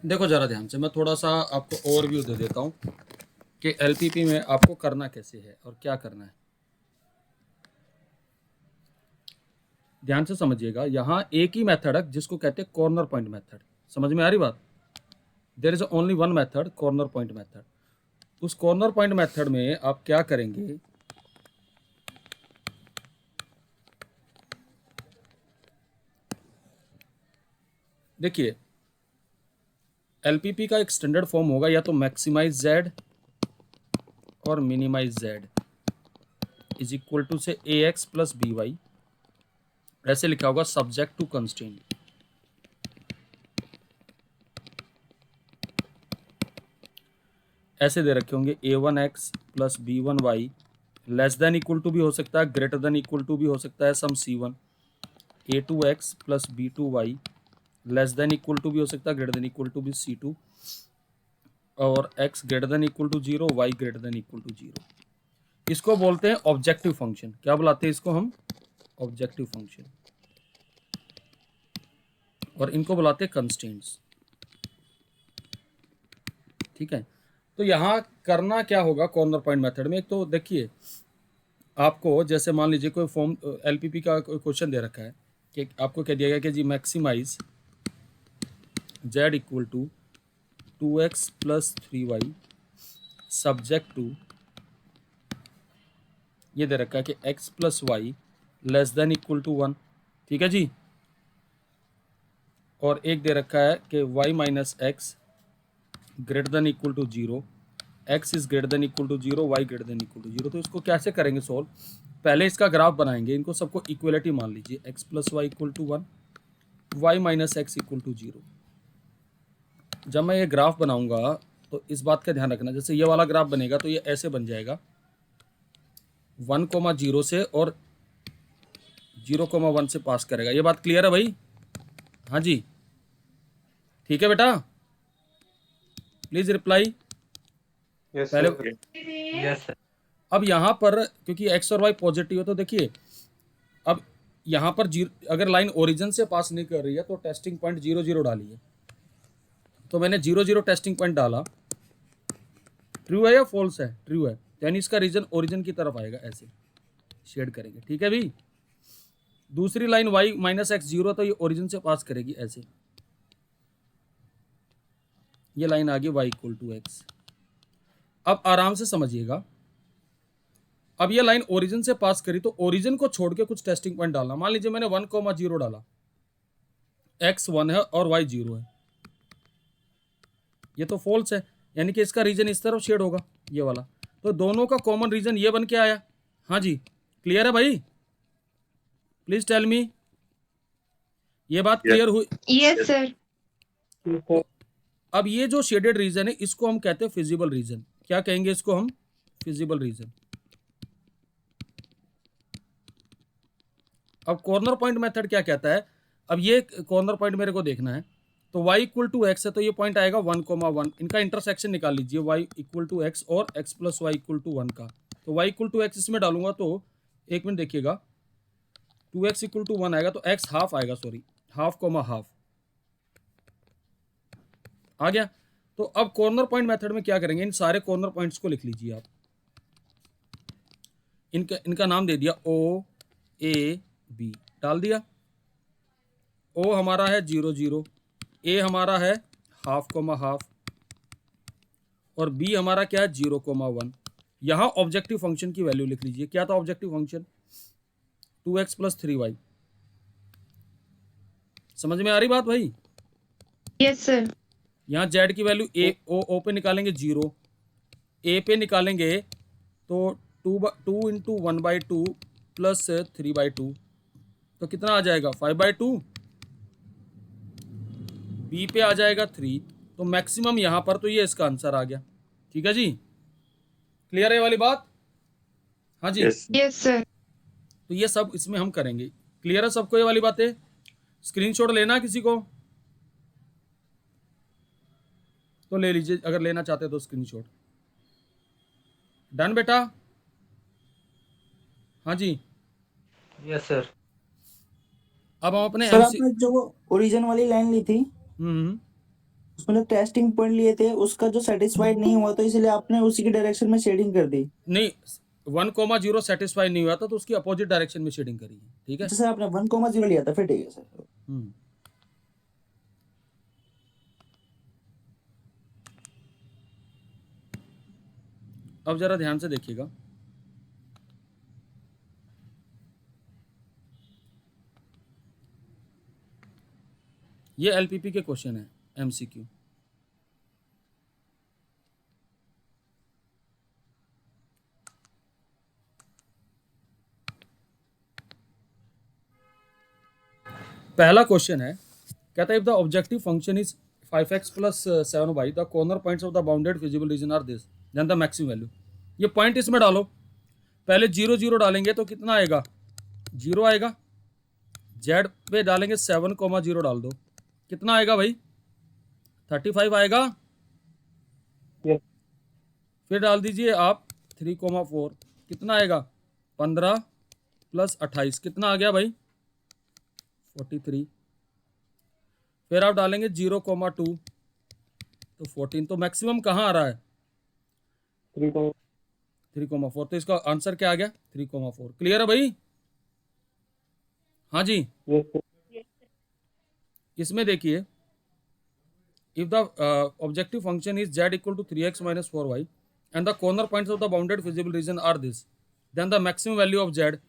देखो जरा ध्यान से, मैं थोड़ा सा आपको ओवरव्यू दे देता हूँ कि एलपीपी में आपको करना कैसे है और क्या करना है। ध्यान से समझिएगा, यहाँ एक ही मेथड है जिसको कहते हैं कॉर्नर पॉइंट मेथड। समझ में आ रही बात? There is only one method, corner point method. उस कॉर्नर पॉइंट मेथड में आप क्या करेंगे, देखिए एलपीपी का एक स्टैंडर्ड फॉर्म होगा या तो मैक्सिमाइज जेड और minimize Z is equal to से A X plus B Y, ऐसे लिखा होगा सब्जेक्ट टू कंस्ट्रेंट। ऐसे दे रखे होंगे a one x plus b one y less than equal to भी हो सकता है, ग्रेटर देन इक्वल टू भी हो सकता है, सम c one. A two x plus b two y less than equal to भी हो सकता है, ग्रेटर देन इक्वल टू भी सी टू। और x greater than equal to zero, y greater than equal to zero. इसको बोलते हैं objective function. क्या बुलाते हैं इसको हम? Objective function. और इनको बुलाते हैं कंस्ट्रेंट्स। ठीक है, तो यहाँ करना क्या होगा कॉर्नर पॉइंट मेथड में? एक तो देखिए, आपको जैसे मान लीजिए कोई फॉर्म एलपीपी का कोई क्वेश्चन दे रखा है कि आपको कह दिया गया कि जी maximise z equal to 2x plus 3y subject to, ये दे रखा है कि x plus y less than equal to 1। ठीक है जी। और एक दे रखा है कि y minus X greater than equal to zero, x is greater than equal to zero, y greater than equal to zero. तो इसको कैसे करेंगे सॉल्व? पहले इसका ग्राफ बनाएंगे, इनको सबको इक्वलिटी मान लीजिए, x plus Y equal to 1, y minus X equal to zero. जब मैं ये ग्राफ बनाऊंगा तो इस बात का ध्यान रखना, जैसे ये वाला ग्राफ बनेगा तो ये ऐसे बन जाएगा 1,0 से और 0,1 से पास करेगा। ये बात क्लियर है भाई? हाँ जी, ठीक है बेटा, प्लीज रिप्लाई। यस पहले सर। Yes sir. अब यहाँ पर क्योंकि एक्स और वाई पॉजिटिव है तो देखिए, अब यहाँ पर अगर लाइन ओरिजिन से पास नहीं कर रही है तो टेस्टिंग पॉइंट 0 0 डालिए। तो मैंने 0 0 टेस्टिंग पॉइंट डाला। ट्रू है या फॉल्स है? ट्रू है, यानी इसका रीजन ओरिजिन की तरफ आएगा, ऐसे शेड करेंगे। ठीक है भी। दूसरी line y minus x zero, तो ये ओरिजिन से पास करेगी ऐसे, ये लाइन आ गई y इक्वल टू एक्स। अब आराम से समझिएगा, अब ये लाइन ओरिजिन से पास करी तो ओरिजिन को छोड़ के कुछ टेस्टिंग पॉइंट डालना। मान लीजिए मैंने 1,0 डाला, x 1 है और y 0 है, ये तो फॉल्स है, यानी कि इसका रीजन इस तरफ शेड होगा, ये वाला। तो दोनों का कॉमन रीजन ये बन के आया। हाँ जी, क्लियर है भाई? प्लीज टेल मी, ये बात क्लियर हुई? Yes sir. अब ये जो शेडेड रीजन है इसको हम कहते हैं फिजिबल रीजन। क्या कहेंगे इसको हम? Feasible region. अब कॉर्नर पॉइंट मेथड क्या कहता है? अब ये कॉर्नर पॉइंट मेरे को देखना है, तो y इक्वल टू एक्स है तो ये पॉइंट आएगा 1,1। इनका इंटरसेक्शन निकाल लीजिए, y इक्वल टू एक्स और x plus Y equal to 1 का। तो y इक्वल टू एक्स इसमें डालूंगा तो एक मिनट देखिएगा, 2x इक्वल टू 1 आएगा तो x हाफ आएगा, सॉरी हाफ कोमा हाफ आ गया। तो अब कॉर्नर पॉइंट मेथड में क्या करेंगे, इन सारे कॉर्नर पॉइंट्स को लिख लीजिए आप। इनका नाम दे दिया O A B, डाल दिया। O हमारा है 0 0, A हमारा है हाफ कोमा हाफ, और B हमारा क्या है 0,1। यहां ऑब्जेक्टिव फंक्शन की वैल्यू लिख लीजिए। क्या था objective function? 2x plus 3y। समझ में आ रही बात भाई? Yes sir. यहाँ z की वैल्यू ओ पे निकालेंगे 0, a पे निकालेंगे तो 2 इंटू 1/2 प्लस 3/2, तो कितना आ जाएगा 5/2। b पे आ जाएगा 3, तो मैक्सिमम यहाँ पर, तो ये इसका आंसर आ गया। ठीक है जी, क्लियर है वाली बात? हाँ जी, यस सर। तो ये सब इसमें हम करेंगे। क्लियर है सबको ये वाली बातें? स्क्रीनशॉट लेना किसी को तो ले लीजिए, अगर लेना चाहते तो स्क्रीनशॉट। डन बेटा? हाँ जी। Yes sir. अब हम अपने सर आपने जो ओरिजिन वाली लाइन ली थी हम्म उसमें जो टेस्टिंग पॉइंट लिए थे उसका जो सेटिस्फाइड नहीं हुआ तो इसलिए आपने उसी की डायरेक्शन में शेडिंग कर दी। नहीं, 1,0 सेटिस्फाई नहीं हुआ था तो उसकी अपोजिट डायरेक्शन में शेडिंग करी है, ठीक है। जैसे आपने 1,0 लिया था, फिर ठीक है सर। हम्म। अब जरा ध्यान से देखिएगा, ये एलपीपी के क्वेश्चन है, एमसीक्यू। पहला क्वेश्चन है, कहता है if the objective function is 5x plus 7y, the corner points of the bounded feasible region are this, then the maximum value. ये पॉइंट इसमें डालो, पहले 0 0 डालेंगे तो कितना आएगा, 0 आएगा। जेड पे डालेंगे 7,0 डाल दो, कितना आएगा भाई, 35 आएगा। Yes. फिर डाल दीजिए आप 3,4, कितना आएगा, 15 प्लस 28, कितना आ गया भाई, 43। फिर आप डालेंगे 0,2 तो 14, तो मैक्सिमम कहाँ आ रहा है, 3,4। तो इसका आंसर क्या आ गया, 3,4। क्लियर है भाई, हाँ जी। Yes, sir. इसमें देखिए, if the objective function is z equal to 3x minus 4y and the corner points of the bounded feasible region are this, then the maximum value of z।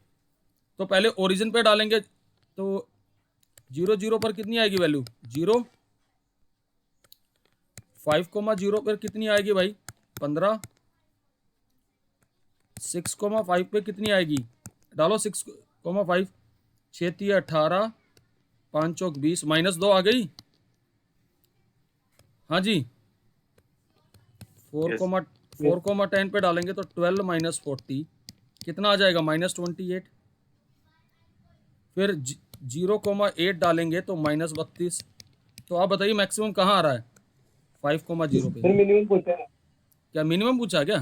तो पहले origin पे डालेंगे तो 0 0 पर कितनी आएगी वैल्यू, 0। 5,0 पर कितनी आएगी भाई, 15। 6,5 पे कितनी आएगी, डालो 6,5, 6 18, 5 चौक 20, -2 आ गई, हाँ जी। 4,10 पे डालेंगे तो 12 माइनस 40, कितना आ जाएगा, -28। फिर 0,8 डालेंगे तो -32। तो आप बताइए मैक्सिमम कहाँ आ रहा है, 5,0 पे। Sir, minimum पूछा है। क्या मिनिमम पूछा क्या,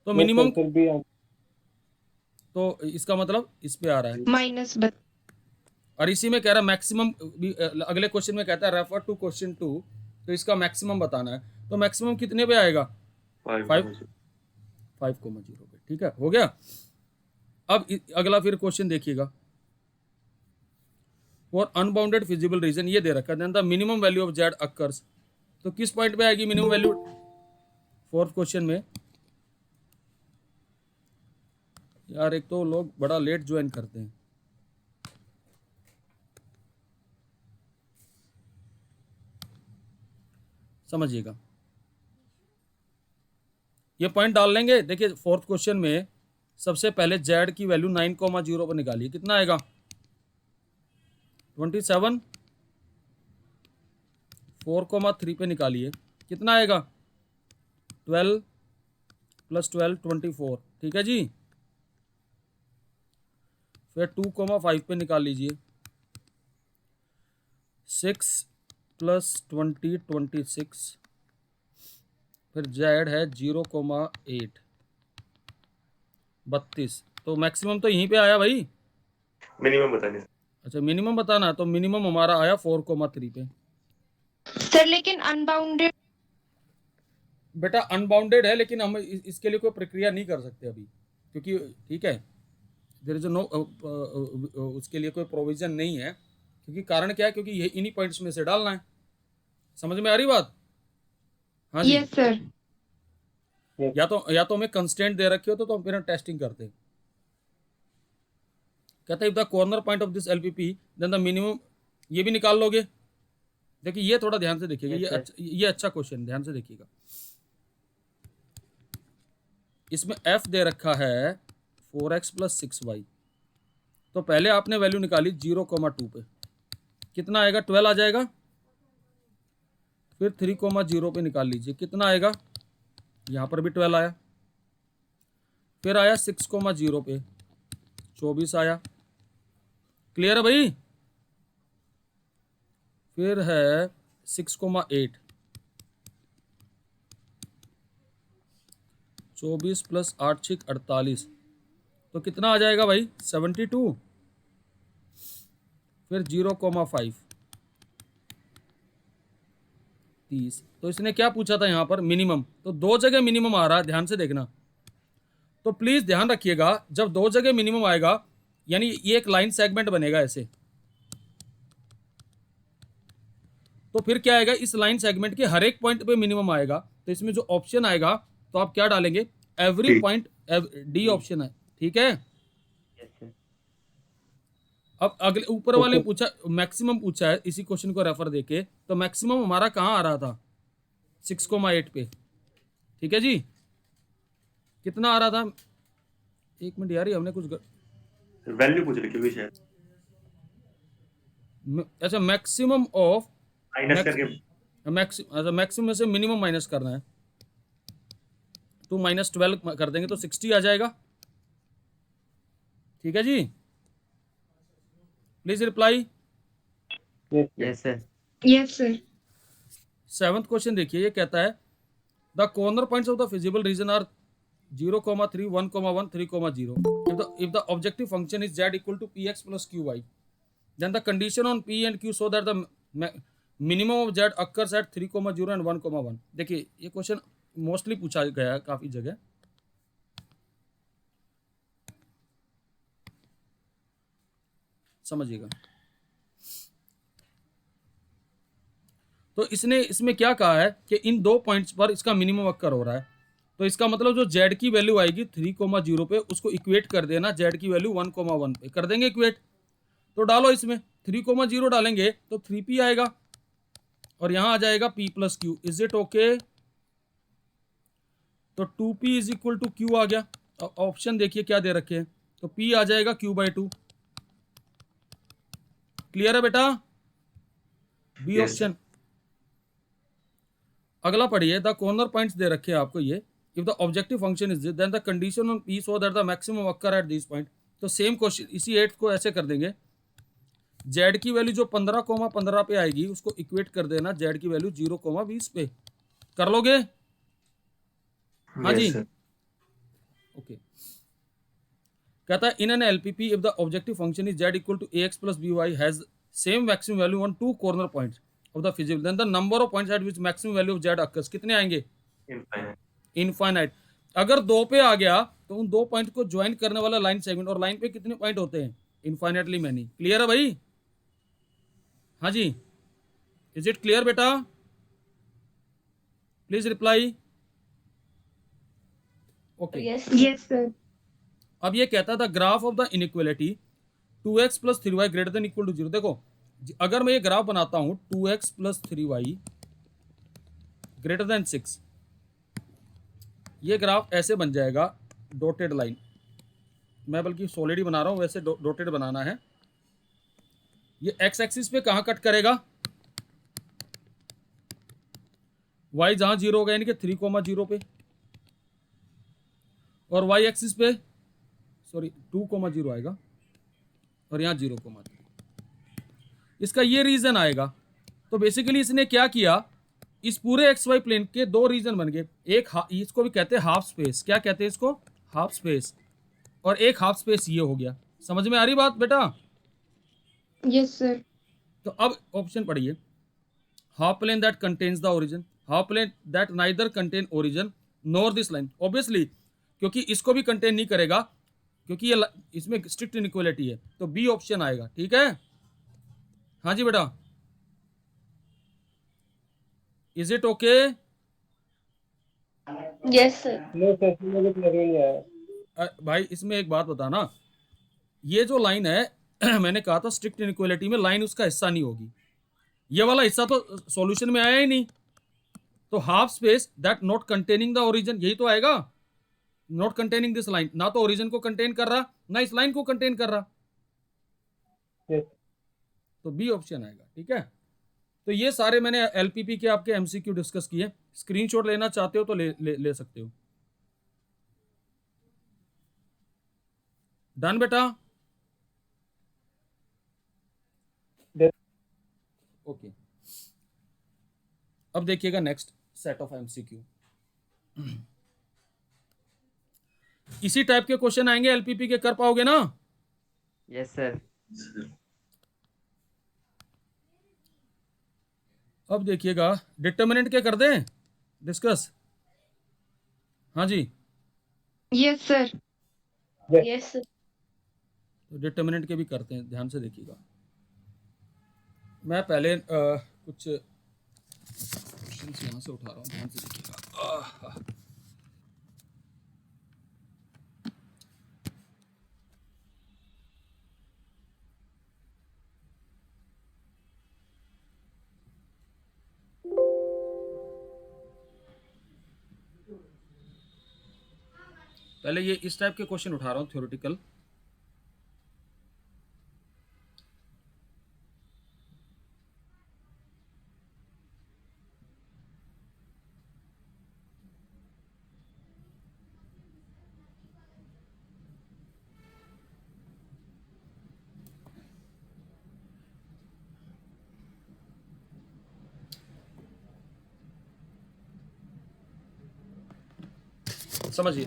तो Yes, मिनिमम, sir, भी तो इसका मतलब इस पे आ रहा है। -32। और इसी में कह रहा है मैक्सिमम भी, अगले क्वेश्चन में कहता है रेफर टू क्वेश्चन 2, तो इसका मैक्सिमम बताना है। तो मैक्सिमम कितने पे आएगा, 5,0 पे, ठीक है, हो गया। अब अगला फिर क्वेश्चन देखिएगा, फॉर अनबाउंडेड फिजिबल रीजन, ये दे रखा है, then the minimum value of Z occurs. तो किस पॉइंट पे आएगी मिनिमम वैल्यू, फोर्थ क्वेश्चन में। यार एक तो लोग बड़ा लेट ज्वाइन करते हैं, समझिएगा, ये पॉइंट डाल लेंगे। देखिए फोर्थ क्वेश्चन में सबसे पहले जेड की वैल्यू 9,0 पर निकालिए, कितना आएगा, 27। 4,3 पे निकालिए, कितना आएगा, 12 प्लस 12 24, ठीक है जी। फिर 2,5 पे निकाल लीजिए, 6 प्लस 20 26। फिर जेड है 0,8 32। तो मैक्सिमम तो यहीं पे आया भाई, मिनिमम बताने। अच्छा मिनिमम बताना है, तो मिनिमम हमारा आया 4,3 पे। सर लेकिन अनबाउंडेड। बेटा अनबाउंडेड है, लेकिन हम इसके लिए कोई प्रक्रिया नहीं कर सकते अभी, क्योंकि ठीक है, देयर इज नो, उसके लिए कोई प्रोविजन नहीं है, क्योंकि कारण क्या है, क्योंकि ये इन्हीं पॉइंट्स में से डालना है। समझ में आ रही बात, हाँ जी। Yes sir. या तो हमें कंस्टेंट दे रखे हो तो हम फिर टेस्टिंग करते हैं। कहता है if the corner point of this LPP then the minimum, ये भी निकाल लोगे। देखिए ये थोड़ा ध्यान से देखिएगा, ये अच्छा क्वेश्चन, ध्यान से देखिएगा। इसमें f दे रखा है 4x प्लस 6y, तो पहले आपने वैल्यू निकाली 0,2 पे, कितना आएगा, 12 आ जाएगा। फिर 3,0 पे निकाल लीजिए, कितना आएगा, यहाँ पर भी 12 आया। फिर आया 6,0 पे, 24 आया। क्लियर है भाई। फिर है 6,8, 24 प्लस 8 6 48, तो कितना आ जाएगा भाई, 72। फिर 0,5, 30। तो इसने क्या पूछा था यहाँ पर, मिनिमम, तो दो जगह मिनिमम आ रहा है, ध्यान से देखना। तो प्लीज ध्यान रखिएगा, जब दो जगह मिनिमम आएगा यानी ये एक लाइन सेगमेंट बनेगा ऐसे, तो फिर क्या आएगा, इस लाइन सेगमेंट के हर एक पॉइंट पे मिनिमम आएगा। तो इसमें जो ऑप्शन आएगा तो आप क्या डालेंगे, every D. Point, D option है, ठीक है। Yes sir. अब अगले ऊपर वाले पूछा, मैक्सिमम पूछा है, इसी क्वेश्चन को रेफर देके, तो मैक्सिमम हमारा कहाँ आ रहा था, 6,8 पे, ठीक है जी। कितना आ रहा था, एक मिनट यार, ये हमने कुछ वैल्यू पूछ रही क्योंकि शायद अच्छा, मैक्सिमम ऑफ, माइनस करके मैक्सिमम में से मिनिमम माइनस करना है, तो -12 कर देंगे तो 60 आ जाएगा, ठीक है जी। Please reply. Yes sir. Yes, sir. 7th question देखिए, ये कहता है the corner points of the feasible region are 0,3, 1,1, 3,0। if the objective function is z equal to px plus qy, then the condition on p and q so that the minimum of z occurs at 3,0 and 1,1। देखिए ये question mostly पूछा गया है काफी जगह, समझिएगा। तो इसने इसमें क्या कहा है कि इन दो पॉइंट्स पर इसका मिनिमम अक्कर हो रहा है, तो इसका मतलब जो z की वैल्यू आएगी 3,0 पे, उसको इक्वेट कर देना z की वैल्यू 1,1 पे, कर देंगे इक्वेट। तो डालो इसमें 3,0 डालेंगे तो 3p आएगा और यहां आ जाएगा p plus q. Is it okay? तो 2p is equal to q आ गया। ऑप्शन देखिए क्या दे रखे हैं, तो p आ जाएगा q/2। क्लियर है बेटा? B Yes. ऑप्शन। अगला पढ़िए, द कॉर्नर पॉइंट्स दे रखे हैं आपको ये, if the objective function is then the condition on P so that the maximum occur at this point. तो सेम क्वेश्चन इसी 8 को ऐसे कर देंगे, z की वैल्यू जो 15,15 पे आएगी उसको इक्वेट कर देना z की वैल्यू 0,20 पे। कर लोगे? हाँ जी, Yes, sir. ओके। कहता है in an LPP if the objective function is z equal to ax plus by has same maximum value on two corner points of the feasible, then the number of points at which maximum value of z occurs, कितने आएंगे? Infinite. Infinite. अगर 2 पे आ गया तो उन दो point को join करने वाला लाइन सेगमेंट, और लाइन पे कितने पॉइंट होते हैं? Infinitely many. क्लियर है भाई? हाँ जी, इज इट क्लियर बेटा? Please reply. Okay. Yes, sir. अब ये कहता था graph of the inequality 2x plus 3y greater than equal to 0। देखो अगर मैं ये ग्राफ बनाता हूं 2x plus 3y greater then 6, ये ग्राफ ऐसे बन जाएगा, डॉटेड लाइन। मैं बल्कि सॉलिड ही बना रहा हूं, वैसे डॉटेड बनाना है। ये x एक्सिस पे कहां कट करेगा? y जहां 0 होगा यानी कि 3,0 पे, और y एक्सिस पे सॉरी 2,0 आएगा और यहाँ 0,3। इसका ये रीजन आएगा। तो बेसिकली इसने क्या किया, इस पूरे एक्स वाई प्लेन के दो रीजन बन गए, एक इसको भी कहते हैं हाफ स्पेस। क्या कहते हैं इसको? Half space. और एक हाफ स्पेस ये हो गया। समझ में आ रही बात बेटा? Yes, sir. तो अब ऑप्शन पढ़िए, half plane that contains the origin, half plane that neither contain origin nor this line. Obviously क्योंकि इसको भी कंटेन नहीं करेगा, क्योंकि ये इसमें स्ट्रिक्ट इनइक्वालिटी है, तो बी ऑप्शन आएगा। ठीक है? हाँ जी बेटा, is it okay? Yes, sir. No, sir, मुझे तो लग ही नहीं आया। भाई इसमें एक बात बताना, ये जो लाइन है मैंने कहा था स्ट्रिक्ट इनइक्वालिटी में लाइन उसका हिस्सा नहीं होगी, ये वाला हिस्सा तो सॉल्यूशन में आया ही नहीं। तो half space that not containing the origin, यही तो आएगा, नॉट कंटेनिंग दिस लाइन, ना तो ओरिजिन को कंटेन कर रहा ना इस लाइन को कंटेन कर रहा। Yes. तो बी ऑप्शन आएगा। ठीक है? तो ये सारे मैंने एलपीपी के आपके एमसीक्यू डिस्कस किए, स्क्रीनशॉट लेना चाहते हो तो ले सकते हो। डन बेटा? Yes. ओके। अब देखिएगा नेक्स्ट सेट ऑफ एमसीक्यू। इसी टाइप के क्वेश्चन आएंगे एलपीपी के, कर पाओगे ना? Yes sir. अब देखिएगा, डिटर्मिनेंट क्या कर दें डिस्कस? हाँ जी, Yes, sir. Yes. Yes, sir. तो डिटर्मिनेंट के भी करते हैं, ध्यान से देखिएगा। मैं पहले कुछ क्वेश्चंस यहाँ से उठा रहा हूँ, ध्यान से देखिएगा। पहले ये इस टाइप के क्वेश्चन उठा रहा हूँ थ्योरेटिकल। समझिए,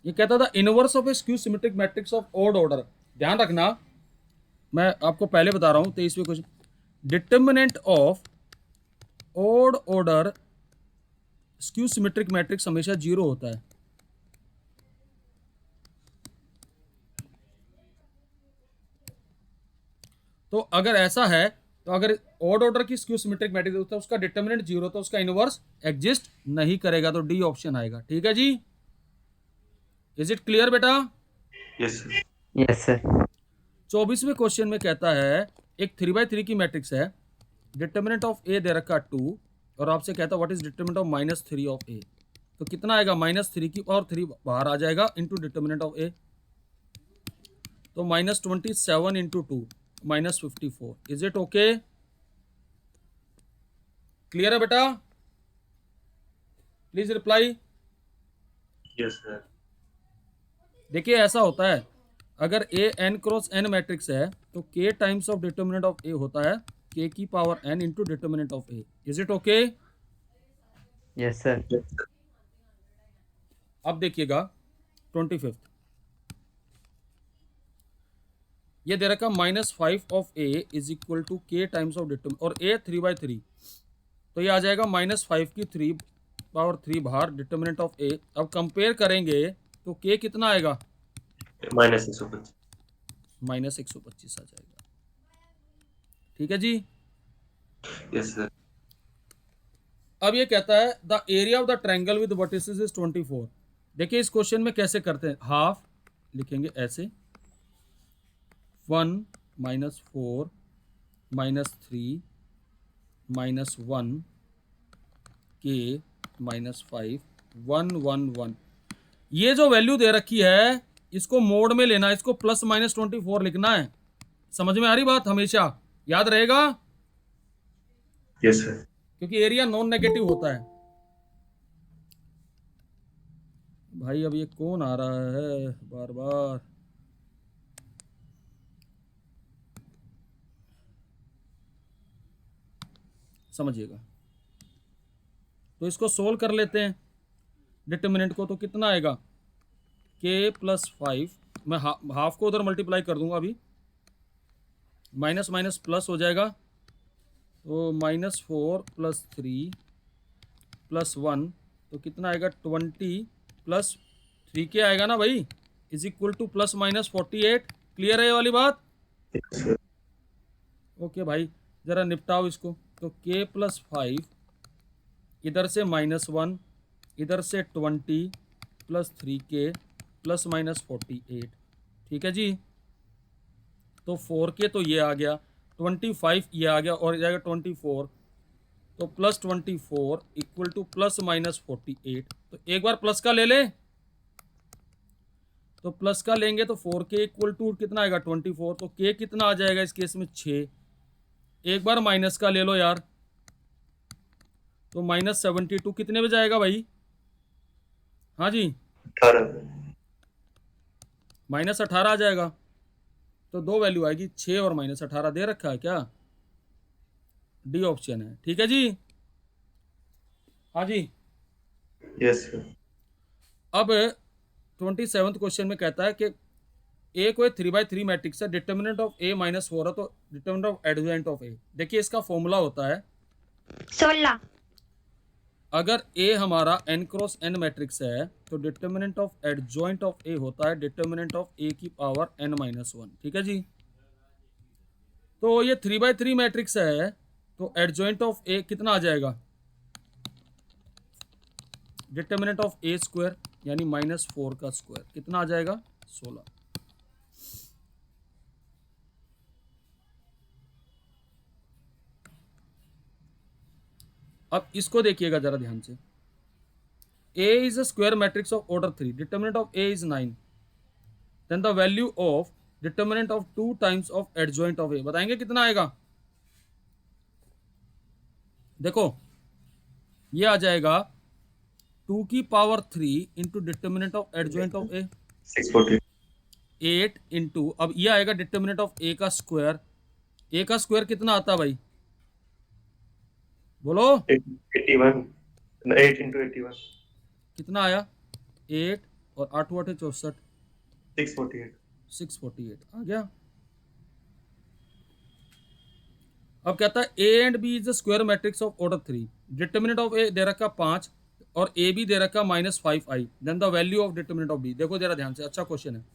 ये कहता था inverse of a skew symmetric matrix of odd order. ध्यान रखना, मैं आपको पहले बता रहा हूं 23वें question, determinant of odd order skew symmetric matrix हमेशा 0 होता है। तो अगर ऐसा है, तो अगर ऑड ऑर्डर की स्क्यू सिमेट्रिक मैट्रिक्स होता है, उसका डिटर्मिनेंट 0 तो उसका इनवर्स एग्जिस्ट नहीं करेगा, तो डी ऑप्शन आएगा। ठीक है जी, इज इट क्लियर बेटा? Yes, sir. Yes, sir. 24वें क्वेश्चन में कहता है एक 3x3 की मैट्रिक्स है, डिटर्मिनेंट ऑफ ए दे रखा 2, और आपसे कहता है what is determinant of -3 of A. तो कितना आएगा? -3 की और 3 बाहर आ जाएगा इंटू डिटर्मिनेंट ऑफ ए, तो -27 into 2 -54। Is it okay? Clear है बेटा? Please reply. Yes, sir. देखिए ऐसा होता है, अगर A n cross n matrix है तो k times of determinant of A होता है k की power n into determinant of A. Is it okay? Yes, sir. अब देखिएगा 25th, ये दे रखा -5 of A is equal to k times of determinant, और a 3/3, तो ये आ जाएगा -5 की 3 पावर 3 बाहर डिटर्मिनेंट ऑफ ए। अब कंपेयर करेंगे तो k कितना आएगा? -125. -125 आ जाएगा। ठीक है जी। Yes, sir. अब ये कहता है the area of the triangle with vertices is 24। देखिए इस क्वेश्चन में कैसे करते हैं, हाफ लिखेंगे ऐसे, 1 -4 -3 -1 k -5 1 1 1। ये जो वैल्यू दे रखी है इसको मोड में लेना है, इसको +-24 लिखना है। समझ में आ रही बात? हमेशा याद रहेगा, Yes, sir. क्योंकि एरिया नॉन नेगेटिव होता है। भाई अब ये कौन आ रहा है बार बार? समझिएगा, तो इसको सोल्व कर लेते हैं डिटर्मिनेंट को। तो कितना आएगा? k +5, मैं हाफ को उधर मल्टीप्लाई कर दूंगा अभी, माइनस माइनस प्लस हो जाएगा, तो -4 + 3 + 1, तो कितना आएगा? 20 + 3k आएगा ना भाई, इज इक्वल टू +-48। क्लियर है ये वाली बात? Yes, sir. ओके भाई, जरा निपटाओ इसको। तो k + 5, इधर से -1, इधर से 20 + 3k +-48। ठीक है जी। तो 4k तो ये आ गया, 25 ये आ गया, और जाएगा 24, तो +24 इक्वल टू +-48। तो एक बार प्लस का ले ले, तो प्लस का लेंगे तो 4k इक्वल टू कितना आएगा? 24, तो k कितना आ जाएगा इस केस में? 6। एक बार माइनस का ले लो यार, तो -72 कितने में जाएगा भाई? हाँ जी, 18. -18 आ जाएगा। तो दो वैल्यू आएगी, 6 और -18 दे रखा है क्या? डी ऑप्शन है। ठीक है जी। हाँ जी। Yes, sir. अब 27th क्वेश्चन में कहता है कि ए कोई 3/3 मैट्रिक्स है, डिटर्मिनेंट ऑफ ए -4 है, तो डिटर्मिनेंट ऑफ एडजॉइंट ऑफ ए, देखिए इसका फॉर्मूला होता है 16। अगर ए हमारा n क्रॉस n मैट्रिक्स है तो determinant of adjoint of A होता है डिटर्मिनेंट ऑफ ए की पावर n-1, ठीक है जी। तो ये 3/3 मैट्रिक्स है तो एडजॉइंट ऑफ ए कितना आ जाएगा, डिटर्मिनेंट ऑफ ए स्क्वायर यानी -4 का स्क्वायर, कितना आ जाएगा 16। अब इसको देखिएगा जरा ध्यान से, A is a square matrix of order 3, determinant of A is 9, then the value of determinant of 2 times of adjoint of A, बताएंगे कितना आएगा। देखो ये आ जाएगा 2 की power 3 into determinant of adjoint of A 640 8 into, अब ये आएगा डिटर्मिनेंट ऑफ ए का स्क्वायर, ए का स्क्वायर कितना आता भाई बोलो 81 8 into 81 कितना आया 8 और 8 8 है 64 648 आ गया। अब कहता है A and B is the square matrix of order 3, determinant of A दे रखा 5 और ए बी दे रखा -5i, then the value of determinant of B, देखो जरा ध्यान से, अच्छा क्वेश्चन है।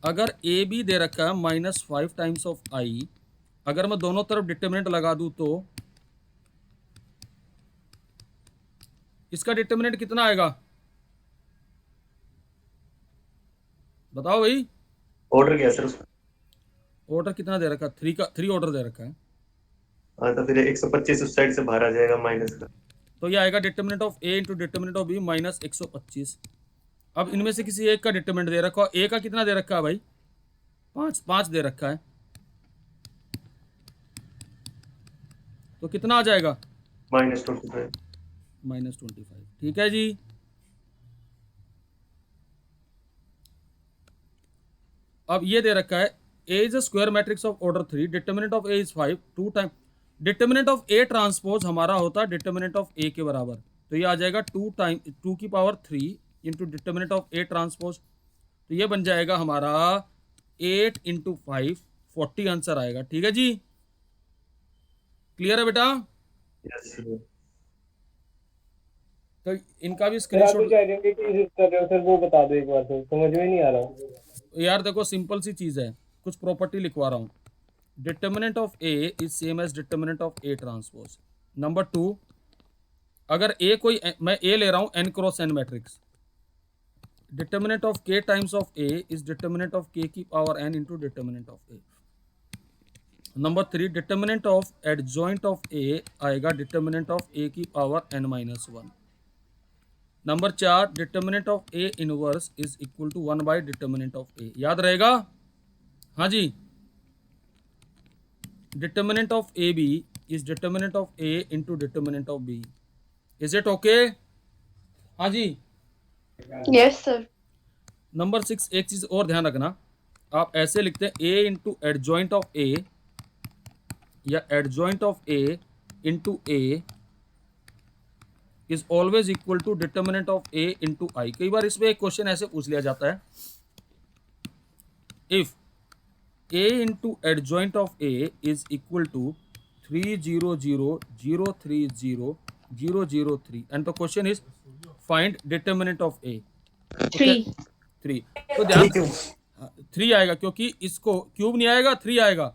अगर ए बी दे रखा है -5 टाइम्स ऑफ आई, अगर मैं दोनों तरफ डिटर्मिनेंट लगा दूं तो इसका डिटर्मिनेंट कितना आएगा बताओ भाई। ऑर्डर क्या सर उसका? ऑर्डर कितना दे रखा है 3 का, 3 ऑर्डर दे रखा है, हाँ तो फिर 125 उस साइड से बाहर आ जाएगा माइनस का, तो ये आएगा determinant of A into determinant of B -125। अब इनमें से किसी एक का डिटर्मिनेंट दे रखा है, ए का कितना दे रखा है भाई 5 दे रखा है, तो कितना आ जाएगा -25 ठीक है जी। अब ये दे रखा है A is a square matrix of order 3, determinant of A is 5, 2 time determinant of A transpose हमारा होता है डिटर्मिनेंट ऑफ ए के बराबर, तो ये आ जाएगा 2 की power 3 into determinant of A transpose, तो ये बन जाएगा हमारा 8 इंटू 5 40 आंसर आएगा, ठीक है जी। क्लियर है बेटा? यस तो इनका भी सर आप स्क्रीनशॉट कुछ आइडेंटिटी यूज कर रहे हो सर, वो बता दो एक बार, सर समझ में नहीं आ रहा। यार देखो सिंपल सी चीज़ है, कुछ प्रॉपर्टी लिखवा रहा हूँ। Determinant of A is same as determinant of A transpose. Number 2, अगर ए कोई, मैं ए ले रहा हूँ n cross n matrix, determinant of k times of a is determinant of k की power n into determinant of a। Number 3, determinant of adjoint of a आएगा determinant of a की power n-1। Number 4, determinant of a inverse is equal to 1 by determinant of a, याद रहेगा? हाँ जी। Determinant of A B is determinant of a into determinant of b, is it okay? हाँ जी। Yes sir. Number 6, एक चीज और ध्यान रखना, आप ऐसे लिखते हैं a into adjoint of a या adjoint of a into a is always equal to determinant of a into I. कई बार इसमें एक क्वेश्चन ऐसे पूछ लिया जाता है, if a into adjoint of a is equal to 300003003 and the question is find determinant of a। 3 तो ध्यान 3 आएगा क्योंकि इसको क्यूब नहीं आएगा, 3 आएगा।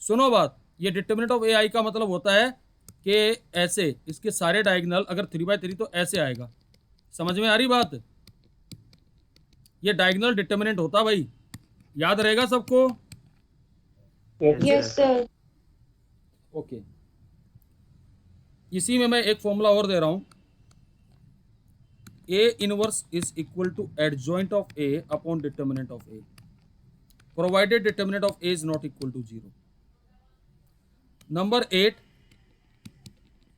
सुनो बात, ये डिटर्मिनेंट ऑफ ए आई का मतलब होता है कि ऐसे इसके सारे डायगोनल अगर 3/3 तो ऐसे आएगा। समझ में आ रही बात? ये डायगोनल डिटर्मिनेंट होता भाई, याद रहेगा सबको? Yes sir. ओके, इसी में मैं एक फॉर्मूला और दे रहा हूं, A inverse is equal to adjoint of A upon determinant of A provided determinant of A is not equal to 0। Number 8,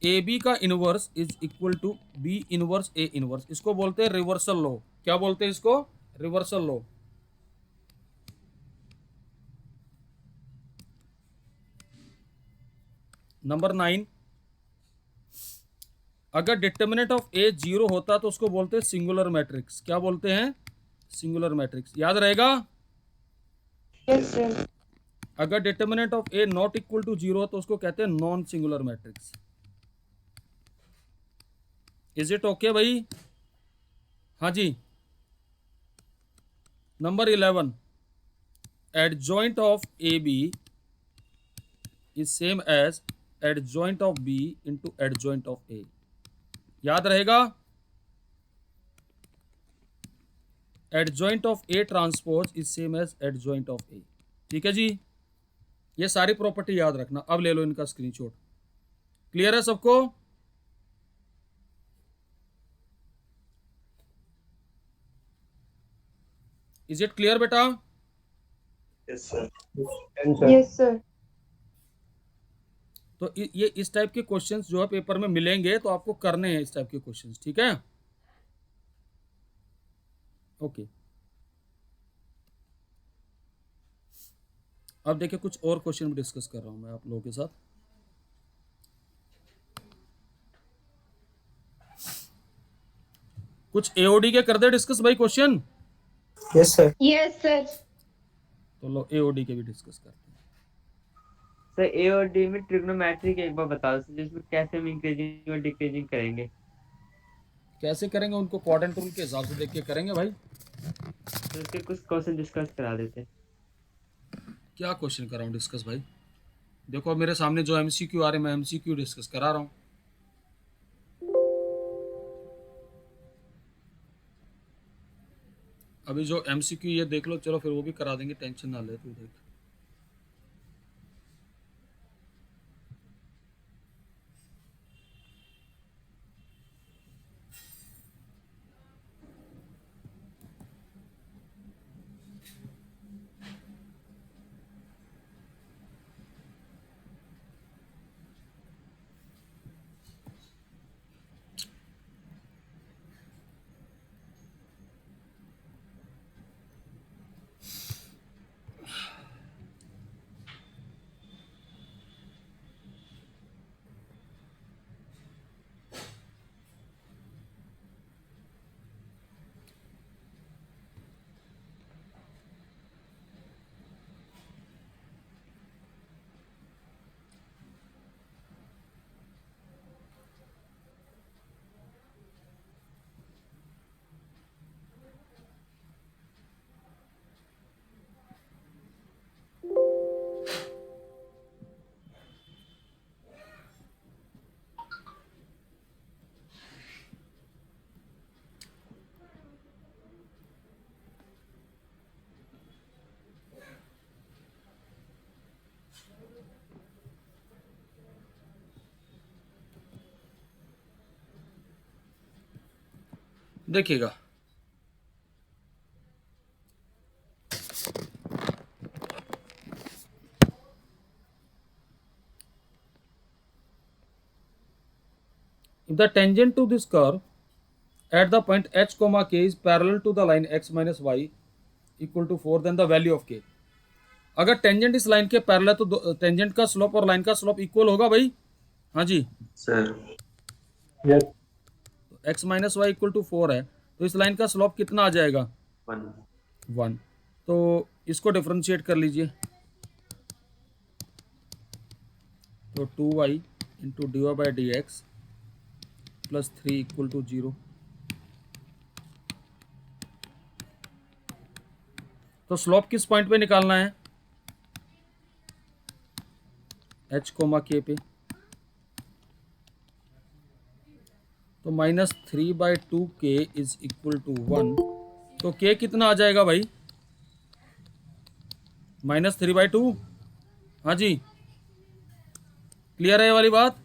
A B का inverse is equal to B inverse A inverse, इसको बोलते हैं reversal law. क्या बोलते हैं इसको? Reversal law. Number 9, अगर determinant of ए 0 होता तो उसको बोलते हैं सिंगुलर मैट्रिक्स। क्या बोलते हैं? सिंगुलर मैट्रिक्स, याद रहेगा। Yes, sir. अगर determinant of A not equal to 0 तो उसको कहते हैं non singular matrix. Is it okay भाई? हाँ जी। Number 11, adjoint of AB is same as adjoint of B into adjoint of A, याद रहेगा। adjoint of A transpose is same as adjoint of A, ठीक है जी। ये सारी प्रॉपर्टी याद रखना। अब ले लो इनका स्क्रीनशॉट। क्लियर है सबको? इज इट क्लियर बेटा? Yes sir. Yes, sir. तो ये इस टाइप के क्वेश्चंस जो है पेपर में मिलेंगे तो आपको करने हैं इस टाइप के क्वेश्चंस, ठीक है। ओके, अब देखिए कुछ और क्वेश्चन भी डिस्कस कर रहा हूं मैं आप लोगों के साथ। कुछ एओडी के कर दे डिस्कस भाई question. Yes sir. Yes, sir. तो लो एओडी के भी डिस्कस करते हैं। सर ए और डी में ट्रिग्नोमेट्री एक बार बता दो सर, जिसमें कैसे हम इंक्रीजिंग और डिक्रीजिंग करेंगे। कैसे करेंगे उनको क्वाड्रेंट रूल के हिसाब से देख के करेंगे भाई। तो उसके कुछ क्वेश्चन डिस्कस करा देते हैं। क्या क्वेश्चन कर रहा हूँ डिस्कस भाई? देखो मेरे सामने जो एमसीक्यू आ रहे हैं मैं एमसीक्यू डिस्कस करा रहा हूँ। अभी जो एमसीक्यू ये देख लो, चलो फिर वो भी करा देंगे, टेंशन ना ले तू। देख देखिएगा, if the tangent to this curve at the point h comma k is parallel to the line x minus y equal to 4 then the value of k। अगर टेंजेंट इस लाइन के पैरेलल तो tangent का slope और line का slope equal होगा भाई। हाँ जी sir. Yes. x minus y equal to 4 है तो इस लाइन का स्लोप कितना आ जाएगा? 1। तो इसको डिफरेंशिएट कर लीजिए, तो 2y into D Y by D X plus 3 equal to 0। तो स्लोप किस पॉइंट पे निकालना है? h कोमा k पे। तो -3/2k इज इक्वल टू 1। तो k कितना आ जाएगा भाई? -3/2। हाँ जी, क्लियर है ये वाली बात?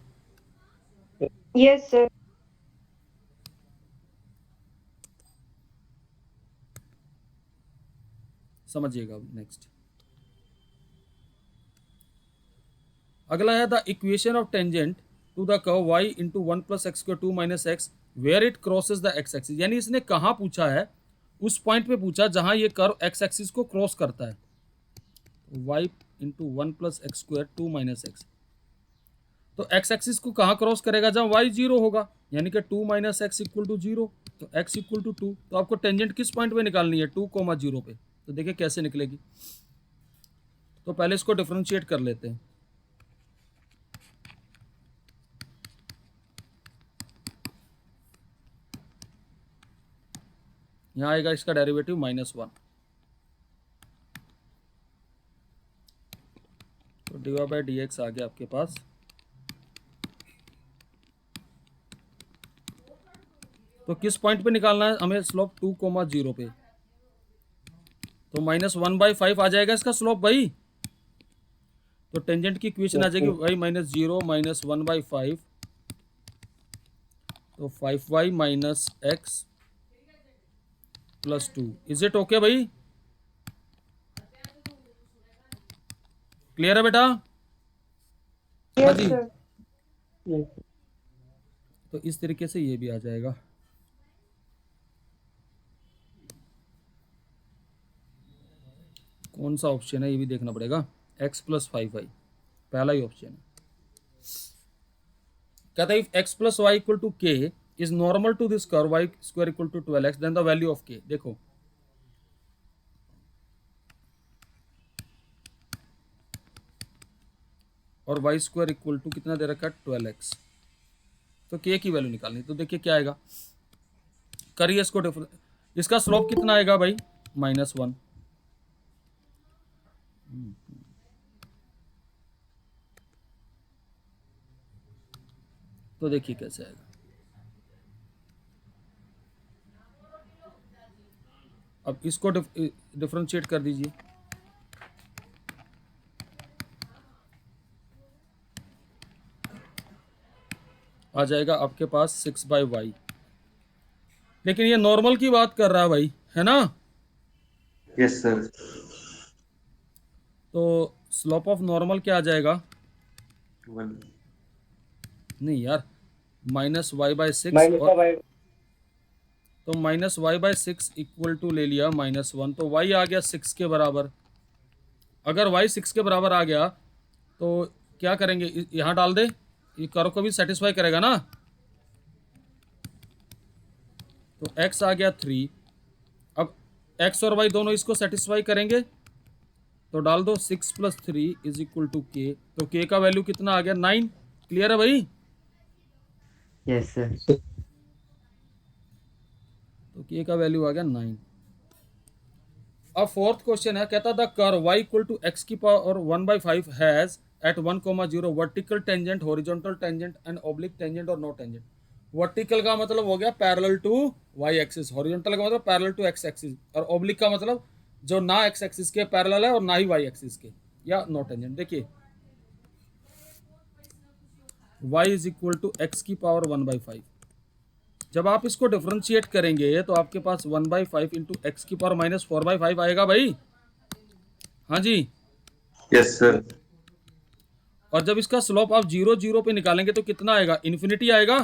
Yes, sir. समझिएगा। नेक्स्ट अगला है the equation of tangent to the curve y into 1 plus X square 2 minus X where it crosses the x axis. यानी इसने कहाँ पूछा है? उस पॉइंट पे पूछा जहां ये कर्व एक्स एक्सिस को क्रॉस करता है। y into 1 plus X square 2 minus x. तो एक्स एक्सिस को कहाँ क्रॉस करेगा? जहाँ y 0 होगा, यानी कि 2 माइनस एक्स इक्वल टू 0। तो x इक्वल टू 2, तो आपको टेंजेंट किस पॉइंट पे निकालनी है? 2,0 पे। तो देखिए कैसे निकलेगी। तो पहले इसको डिफरेंशिएट कर लेते हैं। यहाँ आएगा इसका डेरिवेटिव -1, तो dy/dx आ गया आपके पास। तो किस पॉइंट पे निकालना है हमें स्लोप? 2,0 पे। तो -1/5 आ जाएगा इसका स्लोप भाई। तो टेंजेंट की इक्वेशन आ जाएगी y - 0 - 1/5, तो 5y - x + 2। Is it okay भाई? क्लियर है बेटा? हाँ Yes, जी। sir. तो इस तरीके से ये भी आ जाएगा। कौन सा ऑप्शन है ये भी देखना पड़ेगा। x + 5y पहला ही ऑप्शन है। कहता है if x + y = k is normal to this curve y square = 12x then the value of k। देखो और y स्क्वायर इक्वल टू कितना दे रखा है? 12x। तो k की वैल्यू निकालनी। तो देखिए क्या आएगा, करिए इसको इसका स्लोप कितना आएगा भाई? -1। तो देखिए कैसे आएगा। अब इसको डिफरेंशिएट कर दीजिए। आ जाएगा आपके पास 6/y। लेकिन ये नॉर्मल की बात कर रहा है भाई, है ना? Yes sir. तो स्लोप ऑफ नॉर्मल क्या आ जाएगा? 1। नहीं यार, -y/6 माइनस और बाय तो -y/6 इक्वल टू ले लिया -1, तो y आ गया 6 के बराबर। अगर y 6 के बराबर आ गया तो क्या करेंगे? यहाँ डाल दे, ये कर्व को भी सेटिस्फाई करेगा ना। तो x आ गया 3। अब x और y दोनों इसको सेटिस्फाई करेंगे, तो डाल दो 6 + 3 = k। तो k का वैल्यू कितना आ गया? 9। क्लियर है भाई? Yes sir. तो k का वैल्यू आ गया 9। अब फोर्थ क्वेश्चन है, कहता the curve y = x⁻1/5 has at 1,0 vertical tangent, horizontal tangent and oblique tangent और नो टेंजेंट। वर्टिकल का मतलब हो गया parallel to y axis, horizontal का मतलब पैरेलल टू x एक्सिस, और ऑब्लिक का मतलब जो ना x एक्सिस के पैरेलल है और ना ही y एक्सिस के, या नो टेंजेंट। देखिए y = x⁻1/5। जब आप इसको डिफरेंशिएट करेंगे तो आपके पास 1/5 × x⁻⁴/5 आएगा भाई। हाँ जी। Yes sir. और जब इसका स्लोप आप 0, 0 पे निकालेंगे तो कितना आएगा? इन्फिनिटी आएगा।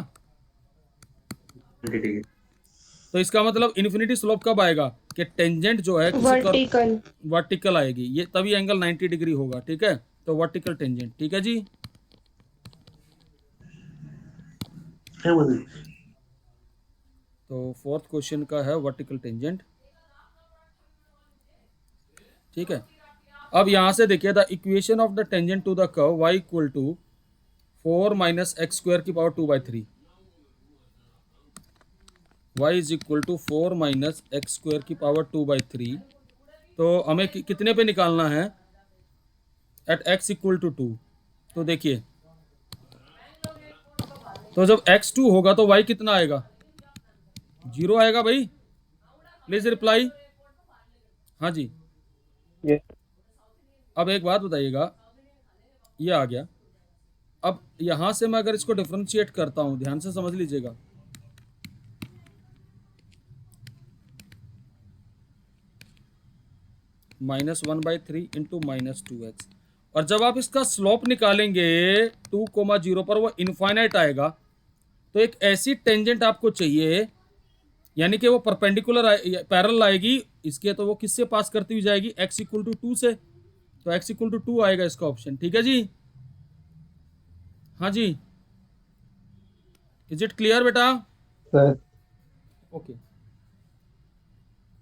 तो इसका मतलब इन्फिनिटी स्लोप कब आएगा? कि टेंजेंट जो है किसी Vertical. वर्टिकल आएगी, ये तभी एंगल 90 डिग्री होगा। ठीक है, तो वर्टिकल टेंजेंट। ठीक है जी। तो फोर्थ क्वेश्चन का है वर्टिकल टेंजेंट। ठीक है, अब यहां से देखिए the equation of the tangent to the curve y = 4 - x² 2/3। y = 4 - x² 2/3। तो हमें कितने पे निकालना है? At x = 2। तो देखिए, तो जब x2 होगा तो y कितना आएगा? 0 आएगा भाई। Please reply. हाँ जी। यस अब एक बात बताइएगा, ये आ गया। अब यहां से मैं अगर इसको डिफरेंशिएट करता हूं, ध्यान से समझ लीजिएगा, -1/3 × -2x। और जब आप इसका स्लोप निकालेंगे 2,0 पर, वो इनफाइनाइट आएगा। तो एक ऐसी टेंजेंट आपको चाहिए, यानी कि वो परपेंडिकुलर पैरेलल आएगी इसके, तो वो किससे पास करती हुई जाएगी? x = 2 से। तो x = 2 आएगा इसका ऑप्शन। ठीक है जी। हाँ जी। इज इट क्लियर बेटा? सर। ओके।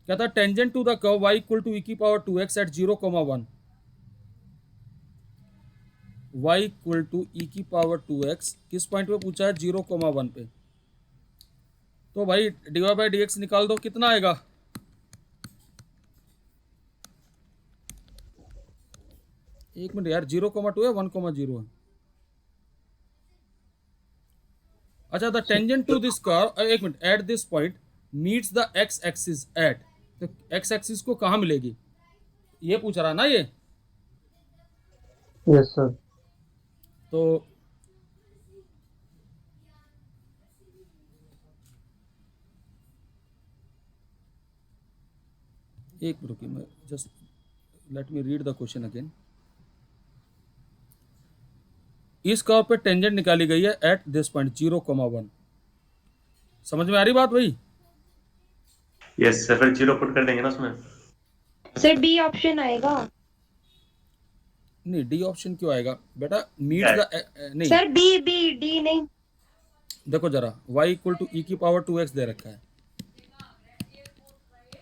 कहता है tangent to the curve y equal to e की power 2x at 0,1, y equal to e की पावर 2x किस पॉइंट पे पूछा है? 0,1 पे। तो भाई dy बाई dx निकाल दो, कितना आएगा? एक मिनट यार, 0,2 है 1,0 है। अच्छा, the tangent to this curve, एक minute, at this point meets the x axis at, तो एक्स एक्सिस को कहाँ मिलेगी ये पूछ रहा ना ये। Yes sir. तो एक मिनट रुकिए, मैं just let me read the question again. इस कर्व पे टेंजेंट निकाली गई है एट दिस पॉइंट 0,1। समझ में आ रही बात भाई? यस सर, फिर जीरो पुट कर देंगे ना उसमें। सर डी ऑप्शन आएगा। नहीं, डी ऑप्शन क्यों आएगा बेटा? मीट्स द नहीं, सर डी नहीं। देखो जरा, y इक्वल टू ई की पावर 2x दे रखा है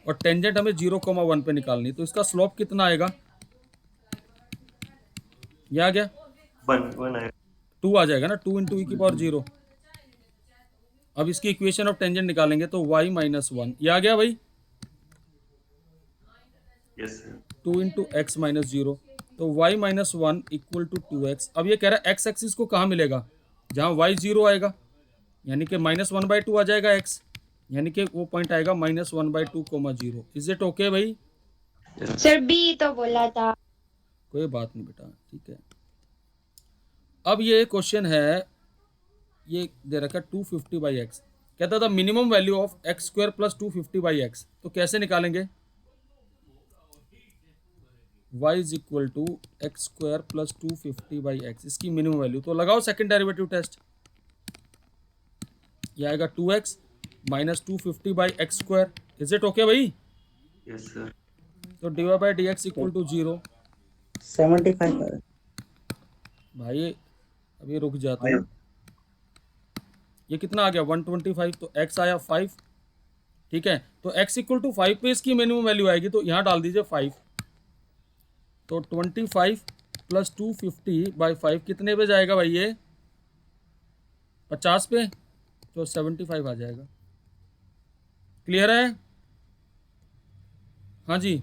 और टेंजेंट हमें 0,1 पे निकालनी, तो इसका स्लोप कितना आएगा? ये आ गया, 1 आएगा। 2 आ जाएगा ना, 2 इंटू ई की पावर 0। अब इसकी इक्वेशन ऑफ टेंजेंट निकालेंगे तो y माइनस 1, ये आ गया भाई, yes sir. 2 into x minus 0, तो y minus 1 equal to 2x। अब ये कह रहा है एक्स एक्सिस को कहाँ मिलेगा? जहाँ y 0 आएगा, यानी कि -1/2 आ जाएगा x, यानी कि वो पॉइंट आएगा -1/2,0। इज इट ओके भाई? सर बी तो बोला था। कोई बात नहीं बेटा, ठीक है। अब ये क्वेश्चन है, ये दे रखा 250/x, कहता था minimum value of x² plus 250/x, तो कैसे निकालेंगे? y is equal to x² plus 250/x, इसकी मिनिमम वैल्यू। तो लगाओ सेकंड डेरिवेटिव टेस्ट, ये आएगा 2x minus 250/x²। Is it okay भाई? Yes sir. तो dy by dx equal to 0। 75 भाई अभी रुक जा तू, ये कितना आ गया? 125, तो x आया 5, ठीक है। तो x इक्वल टू 5 पे इसकी मिनिमम वैल्यू आएगी, तो यहाँ डाल दीजिए 5, तो 25 प्लस 250/5 कितने पे जाएगा भाई? ये 50 पे, तो 75 आ जाएगा। क्लियर है? हाँ जी।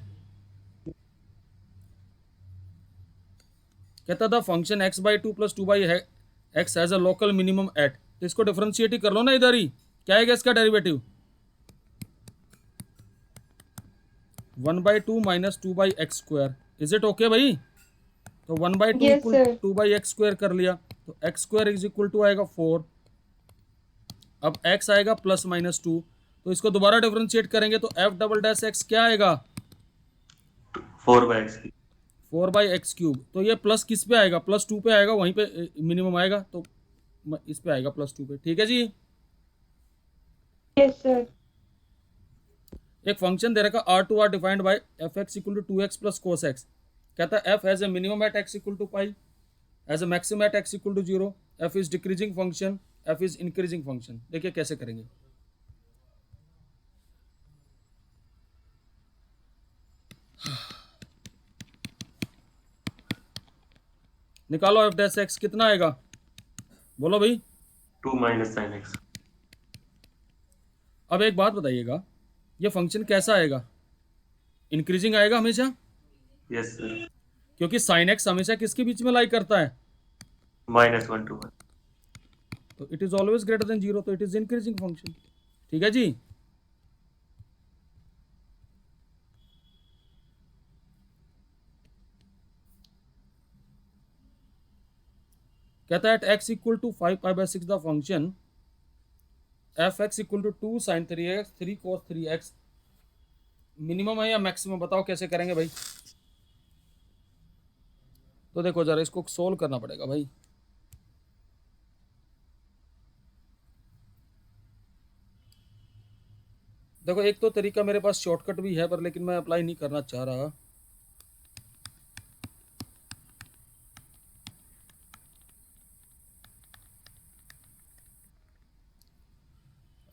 कहता था function x/2 plus 2/x has a local minimum at, तो इसको डिफरेंशिएट ही कर लो ना इधर ही। क्या आएगा इसका derivative? 1/2 minus 2/x²। Is it okay भाई? तो 1/2 Yes, इक्वल sir. 2/x² कर लिया, तो x² इज इक्वल टू आएगा 4। अब x आएगा प्लस माइनस 2, तो इसको दोबारा डिफरेंशिएट करेंगे तो f डबल डैश x क्या आएगा? 4/x। 4/x³। तो ये प्लस किस पे आएगा? +2 पे आएगा, वहीं पे मिनिमम आएगा, तो इस पे आएगा +2 पे। ठीक है जी। Yes sir. एक फंक्शन दे रखा R2 defined by fx equal to 2x plus cos x। कहता है f has a minimum at x equal to pi, has a maximum at x equal to 0, f is decreasing function, f is increasing function. देखिए कैसे करेंगे। निकालो f dash x, कितना आएगा? बोलो भाई। 2 माइनस साइन एक्स। अब एक बात बताइएगा, ये फंक्शन कैसा आएगा? इंक्रीजिंग आएगा हमेशा, यस सर। क्योंकि साइन एक्स हमेशा किसके बीच में लाई करता है? -1 to 1। तो it is always greater than 0, तो इट इज इंक्रीजिंग फंक्शन। ठीक है जी। कहता है at x equal to 5π/6 the function f(x) equal to 2 sin 3x 3 cos 3x minimum है या मैक्सिमम? बताओ कैसे करेंगे भाई। तो देखो जरा, इसको सोल्व करना पड़ेगा भाई। देखो एक तो तरीका मेरे पास शॉर्टकट भी है, पर लेकिन मैं अप्लाई नहीं करना चाह रहा।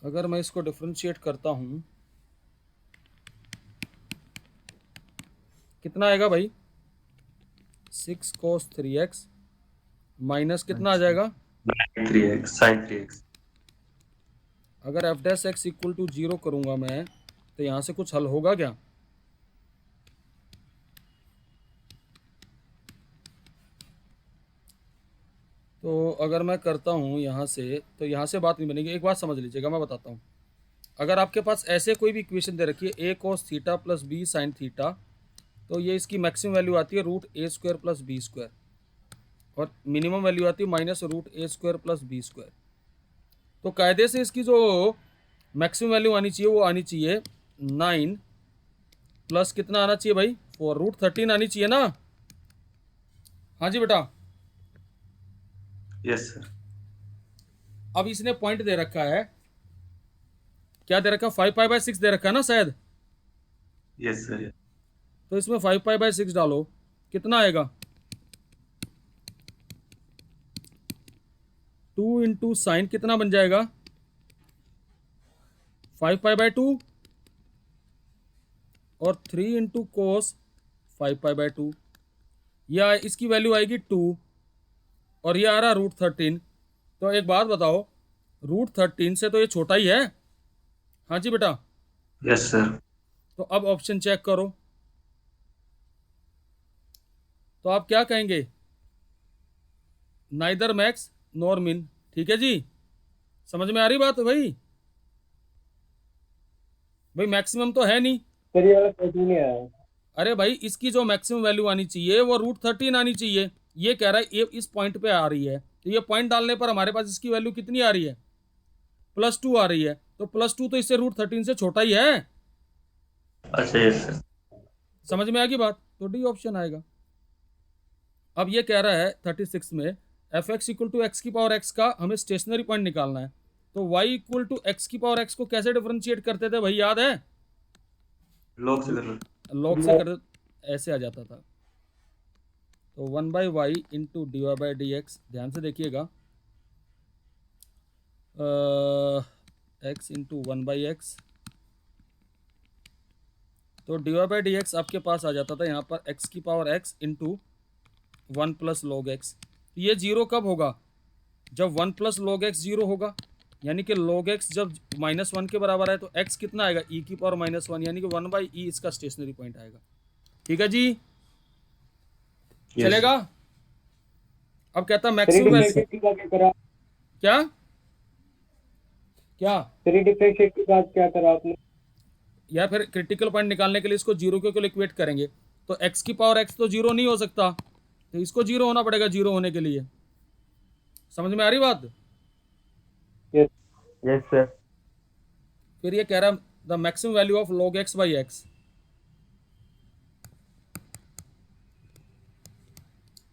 अगर मैं इसको डिफरेंशिएट करता हूँ कितना आएगा भाई? 6 cos 3x माइनस कितना आ जाएगा? 3x sin 3x। अगर F dash X equal to 0 करूँगा मैं तो यहाँ से कुछ हल होगा क्या? तो अगर मैं करता हूँ यहाँ से तो यहाँ से बात नहीं बनेगी। एक बात समझ लीजिएगा, मैं बताता हूँ। अगर आपके पास ऐसे कोई भी इक्वेशन दे रखी है a cos theta plus B sine theta, तो ये इसकी मैक्सिमम वैल्यू आती है root A square plus B square और मिनिमम वैल्यू आती है minus root A square plus B square. तो कायदे से इसकी जो मैक्सिमम वैल्यू आनी चाहिए वो आनी चाहिए 9 प्लस कितना आना चाहिए भाई? 4 रूट 13 आनी चाहिए ना? हाँ जी बेटा। Yes sir. अब इसने पॉइंट दे रखा है, क्या दे रखा है? 5π/6 दे रखा है ना शायद। Yes sir. तो इसमें 5π/6 डालो, कितना आएगा? 2 इंटू साइन कितना बन जाएगा? 5π/2 और 3 इंटू कोस 5π/2। या इसकी वैल्यू आएगी 2 और ये आ रहा रूट 13। तो एक बात बताओ, रूट 13 से तो ये छोटा ही है। हाँ जी बेटा। Yes sir. तो अब ऑप्शन चेक करो, तो आप क्या कहेंगे? नाइदर मैक्स नॉर मिन। ठीक है जी, समझ में आ रही बात भाई? भाई मैक्सिमम तो है नहीं। सर ये वाला समझ में नहीं आया। अरे भाई इसकी जो मैक्सिमम वैल्यू आनी चाहिए वो रूट 13 आनी चाहिए। ये कह रहा है ये इस पॉइंट पे आ रही है, तो ये पॉइंट डालने पर हमारे पास इसकी वैल्यू कितनी आ रही है? +2 आ रही है। तो +2 तो इससे रूट 13 से छोटा ही है। अच्छा यस सर। समझ में आ गई बात? तो डी ऑप्शन आएगा। अब ये कह रहा है 36 में F X equal to X की पावर एक्स का हमें स्टेशनरी पॉइंट निकालना है। तो वाई इक्वल टू एक्स की पावर एक्स को कैसे डिफरेंशिएट करते थे भाई, याद है? लॉग से कर लो। लॉग से कर ऐसे आ जाता था। तो 1/y इंटू dy/dx, ध्यान से देखिएगा, x इंटू 1/x। तो dy/dx आपके पास आ जाता था यहाँ पर x की power x into 1 plus log x. ये जीरो कब होगा? जब 1 प्लस लॉग एक्स जीरो होगा, यानी कि log x जब -1 के बराबर है तो x कितना आएगा? e की पावर -1, यानी कि 1/e इसका स्टेशनरी पॉइंट आएगा। ठीक है जी, चलेगा? अब कहता मैक्सिमम डिफरेंशिएट के बाद क्या करा? क्या क्या डिफरेंशिएट के बाद क्या करा आपने? या फिर क्रिटिकल पॉइंट निकालने के लिए इसको जीरो के इक्वेट करेंगे। तो x की पावर x तो जीरो नहीं हो सकता, तो इसको जीरो होना पड़ेगा जीरो होने के लिए। समझ में आ रही बात? Yes sir. फिर ये कह रहा the maximum value of log x/x।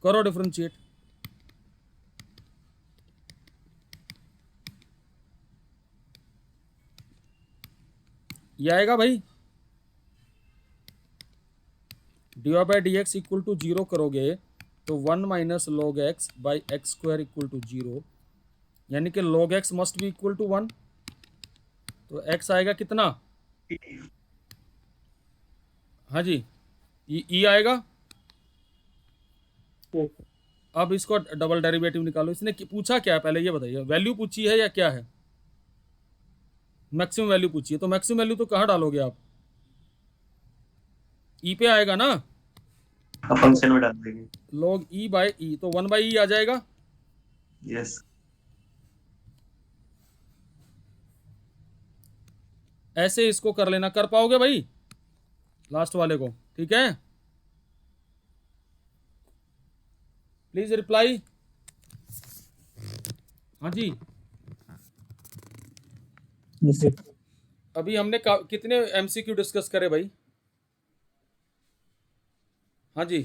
करो डिफरेंशिएट। ये आएगा भाई, dy/dx इक्वल टू 0 करोगे तो 1 minus log x by X square equal to 0, यानी कि log x must be equal to 1। तो x आएगा कितना? हाँ जी, e आएगा। अब इसको डबल डेरिवेटिव निकालो। इसने पूछा क्या है पहले ये बताइए? वैल्यू पूछी है या क्या है? मैक्सिमम वैल्यू पूछी है। तो मैक्सिमम वैल्यू तो कहाँ डालोगे आप? ई पे आएगा ना, फंक्शन में डाल देंगे। log e/e, तो 1/e आ जाएगा। यस। ऐसे इसको कर लेना, कर पाओगे भाई लास्ट वाले को? ठीक है, प्लीज रिप्लाई। हाँ जी, अभी हमने कितने एमसीक्यू डिस्कस करे भाई? हाँ जी,